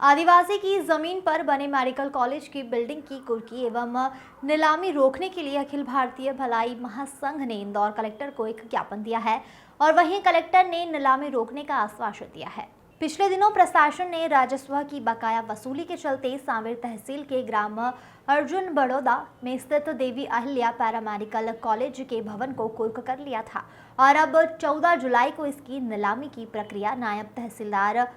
आदिवासी की जमीन पर बने मेडिकल कॉलेज की बिल्डिंग की कुर्की एवं नीलामी रोकने के लिए अखिल भारतीय भलाई महासंघ ने इंदौर कलेक्टर को एक ज्ञापन दिया है और वहीं कलेक्टर ने नीलामी रोकने का आश्वासन दिया है। पिछले दिनों प्रशासन ने राजस्व की बकाया वसूली के चलते सांवेर तहसील के ग्राम अर्जुन बड़ौदा में स्थित देवी अहिल्या पैरामेडिकल कॉलेज के भवन को कुर्क कर लिया था और अब 14 जुलाई को इसकी नीलामी की प्रक्रिया नायब तहसीलदार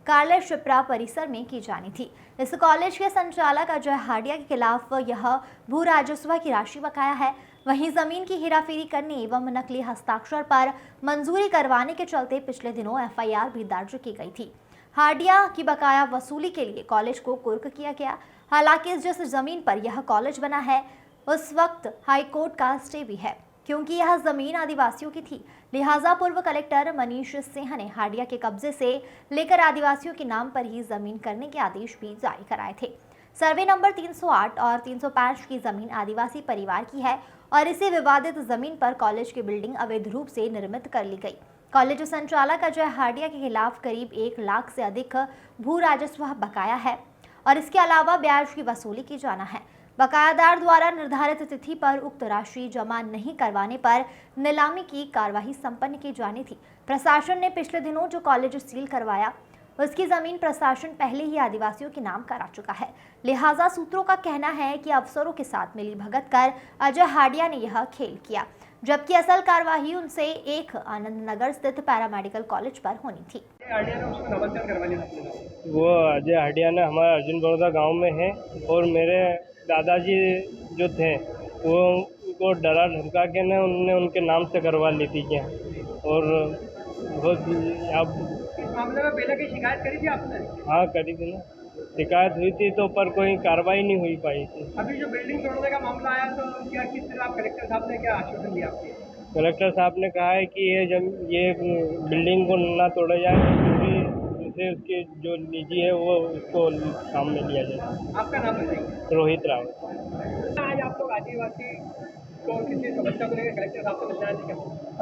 कार्यालय शिप्रा परिसर में की जानी थी। इस कॉलेज के संचालक अजय हाडिया के खिलाफ यह भू राजस्व की राशि बकाया है। वहीं जमीन की हेराफेरी करने एवं नकली हस्ताक्षर पर मंजूरी करवाने के चलते पिछले दिनों एफआईआर भी दर्ज की गई थी। हाडिया की बकाया वसूली के लिए कॉलेज को कुर्क किया गया। हालांकि जिस जमीन पर यह कॉलेज बना है उस वक्त हाईकोर्ट का स्टे भी है, क्योंकि यह जमीन आदिवासियों की थी। लिहाजा पूर्व कलेक्टर मनीष सिंह ने हाडिया के कब्जे से लेकर आदिवासियों के नाम पर ही जमीन करने के आदेश भी जारी कराए थे। सर्वे नंबर 308 और 305 की जमीन आदिवासी परिवार की है और इसी विवादित जमीन पर कॉलेज की बिल्डिंग अवैध रूप से निर्मित कर ली गई। कॉलेज संचालक अजय हाडिया के खिलाफ करीब 1 लाख से अधिक भू राजस्व बकाया है और इसके अलावा ब्याज की वसूली की जाना है। बकायादार द्वारा निर्धारित तिथि पर उक्त राशि जमा नहीं करवाने पर नीलामी की कार्यवाही संपन्न की जानी थी। प्रशासन ने पिछले दिनों जो कॉलेज सील करवाया उसकी जमीन प्रशासन पहले ही आदिवासियों के नाम करा चुका है। लिहाजा सूत्रों का कहना है कि अफसरों के साथ मिली भगत कर अजय हाडिया ने यह खेल किया, जबकि असल कार्यवाही उनसे एक आनंद नगर स्थित पैरामेडिकल कॉलेज पर होनी थी। वो अजय हाडिया ने हमारे अर्जुन बड़ौदा गाँव में है और मेरे दादाजी जो थे वो उनको डरा धमका के ने उन्होंने उनके नाम से करवा ली थी क्या। और बहुत अब इस मामले में पहले की शिकायत करी थी आपने? हाँ करी थी ना, शिकायत हुई थी तो पर कोई कार्रवाई नहीं हुई पाई थी। अभी जो बिल्डिंग तोड़ने का मामला आया तो क्या किस तरह आप कलेक्टर साहब ने क्या आश्वासन दिया आपके? कलेक्टर साहब ने कहा है कि ये बिल्डिंग को ना तोड़ा जाए, क्योंकि उसके जो निजी है वो उसको काम में लिया जाए। आपका नाम बताइए। रोहित रावत। आज आप लोग आदिवासी को किसी समस्या को लेकर कलेक्टर साहब से मिलना है?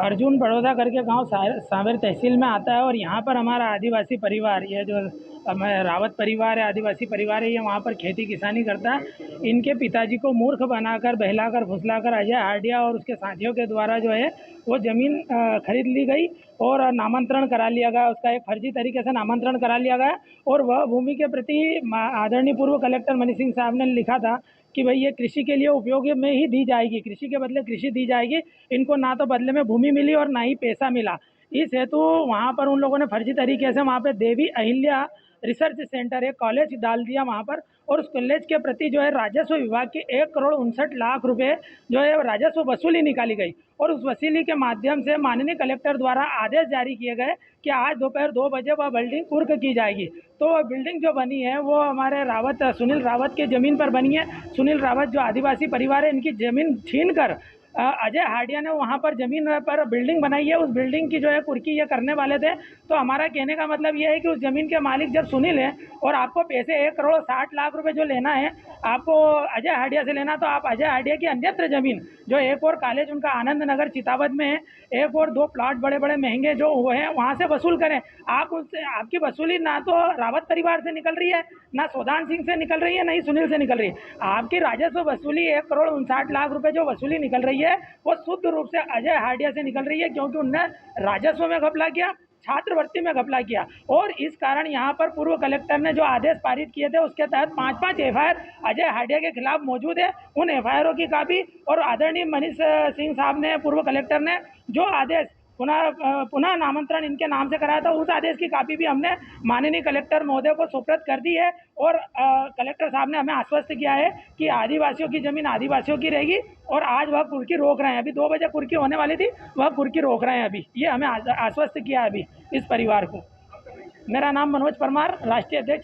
अर्जुन बड़ौदा करके गांव सांवेर तहसील में आता है और यहाँ पर हमारा आदिवासी परिवार, ये जो रावत परिवार है, आदिवासी परिवार है, ये वहाँ पर खेती किसानी करता है। इनके पिताजी को मूर्ख बनाकर, बहलाकर, फुसलाकर अजय हाडिया और उसके साथियों के द्वारा जो है वो ज़मीन खरीद ली गई और नामांतरण करा लिया गया। उसका एक फर्जी तरीके से नामांतरण करा लिया गया और वह भूमि के प्रति आदरणीय पूर्व कलेक्टर मनीष सिंह साहब ने लिखा था कि भाई ये कृषि के लिए उपयोग में ही दी जाएगी, कृषि के बदले कृषि दी जाएगी। इनको ना तो बदले में भूमि मिली और ना ही पैसा मिला। इस हेतु वहाँ पर उन लोगों ने फर्जी तरीके से वहाँ पे देवी अहिल्या रिसर्च सेंटर एक कॉलेज डाल दिया वहाँ पर, और उस कॉलेज के प्रति जो है राजस्व विभाग की 1,59,00,000 रुपये जो है राजस्व वसूली निकाली गई और उस वसूली के माध्यम से माननीय कलेक्टर द्वारा आदेश जारी किए गए कि आज दोपहर 2 बजे वह बिल्डिंग कुर्क की जाएगी। तो वह बिल्डिंग जो बनी है वो हमारे सुनील रावत के ज़मीन पर बनी है। सुनील रावत जो आदिवासी परिवार है, इनकी ज़मीन छीन कर अजय हाडिया ने वहाँ पर ज़मीन पर बिल्डिंग बनाई है। उस बिल्डिंग की जो है कुर्की ये करने वाले थे। तो हमारा कहने का मतलब ये है कि उस ज़मीन के मालिक जब सुनील है और आपको पैसे 1,60,00,000 रुपये जो लेना है आपको अजय हाडिया से लेना, तो आप अजय हाडिया की अन्यत्र ज़मीन जो एक और कॉलेज उनका आनंद नगर चितावत में है, एक और 2 प्लाट बड़े बड़े महंगे जो हुए हैं वहाँ से वसूल करें। आप उससे आपकी वसूली ना तो रावत परिवार से निकल रही है, ना सौदान सिंह से निकल रही है, ना ही सुनील से निकल रही है। आपकी राजस्व वसूली 1,59,00,000 रुपये जो वसूली निकल रही है वो शुद्ध रूप से अजय हाडिया से निकल रही है, क्योंकि उनने राजस्व में घपला किया, छात्रवृत्ति में घपला किया। और इस कारण यहाँ पर पूर्व कलेक्टर ने जो आदेश पारित किए थे उसके तहत 5-5 एफआईआर अजय हाडिया के खिलाफ मौजूद है। उन एफआईआरों की कापी और आदरणीय मनीष सिंह साहब ने, पूर्व कलेक्टर ने जो आदेश पुनः नामांतरण इनके नाम से कराया था, उस आदेश की कापी भी हमने माननीय कलेक्टर महोदय को सुपुर्द कर दी है। और कलेक्टर साहब ने हमें आश्वस्त किया है कि आदिवासियों की ज़मीन आदिवासियों की रहेगी और आज वह कुर्की रोक रहे हैं। अभी 2 बजे कुर्की होने वाली थी, वह कुर्की रोक रहे हैं अभी। ये हमें आश्वस्त किया है अभी इस परिवार को। मेरा नाम मनोज परमार, राष्ट्रीय अध्यक्ष।